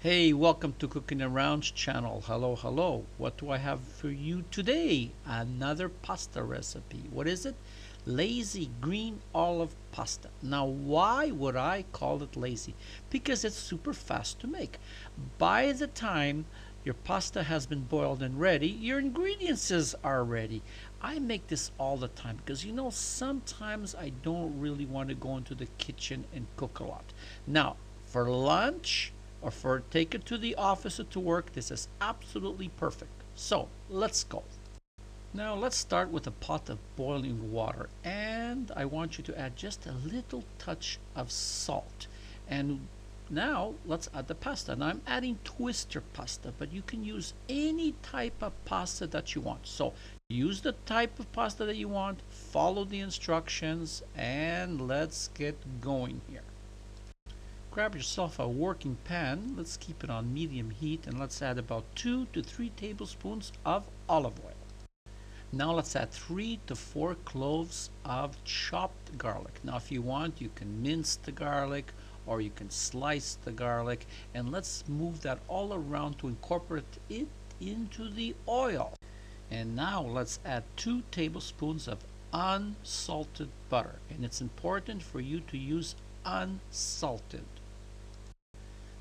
Hey, welcome to Cooking Around's channel. Hello, hello. What do I have for you today? Another pasta recipe. What is it? Lazy green olive pasta. Now, why would I call it lazy? Because it's super fast to make. By the time your pasta has been boiled and ready, your ingredients are ready. I make this all the time because sometimes I don't really want to go into the kitchen and cook a lot. Now, for lunch, or for take it to the office or to work, this is absolutely perfect. So let's go. Now let's start with a pot of boiling water, and I want you to add just a little touch of salt. And now let's add the pasta. Now I'm adding twister pasta, but you can use any type of pasta that you want. So use the type of pasta that you want, follow the instructions, and let's get going here. Grab yourself a working pan. Let's keep it on medium heat, and let's add about 2 to 3 tablespoons of olive oil. Now let's add 3 to 4 cloves of chopped garlic. Now if you want, you can mince the garlic or you can slice the garlic, and let's move that all around to incorporate it into the oil. And now let's add 2 tablespoons of unsalted butter, and it's important for you to use unsalted.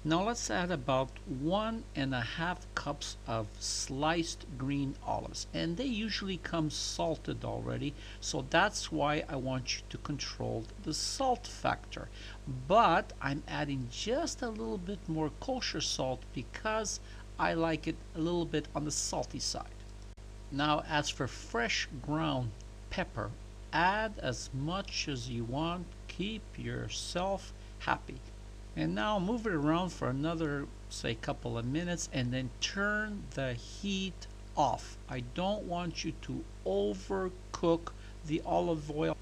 Now let's add about 1.5 cups of sliced green olives, and they usually come salted already, so that's why I want you to control the salt factor. But I'm adding just a little bit more kosher salt because I like it a little bit on the salty side. Now as for fresh ground pepper, add as much as you want. Keep yourself happy. And now move it around for another, say, couple of minutes, and then turn the heat off. I don't want you to overcook the olive oil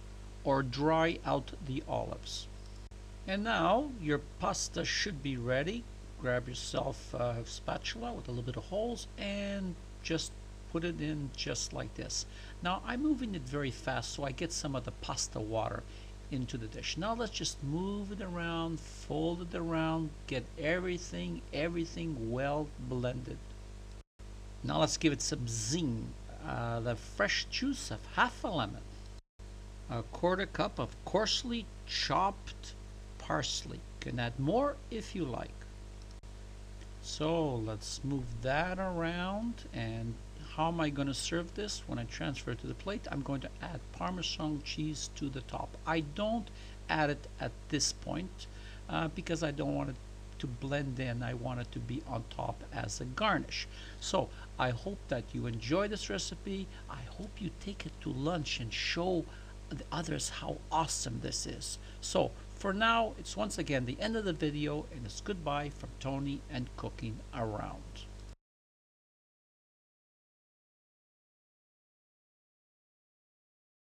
or dry out the olives. And now your pasta should be ready. Grab yourself a spatula with a little bit of holes and just put it in just like this. Now I'm moving it very fast so I get some of the pasta water into the dish. Now let's just move it around, fold it around, get everything well blended. Now let's give it some zing. The fresh juice of half a lemon, a quarter cup of coarsely chopped parsley. You can add more if you like. So let's move that around. And how am I going to serve this? When I transfer it to the plate, I'm going to add Parmesan cheese to the top. I don't add it at this point because I don't want it to blend in. I want it to be on top as a garnish. So I hope that you enjoy this recipe. I hope you take it to lunch and show the others how awesome this is. So for now, it's once again the end of the video, and it's goodbye from Tony and Cooking Around.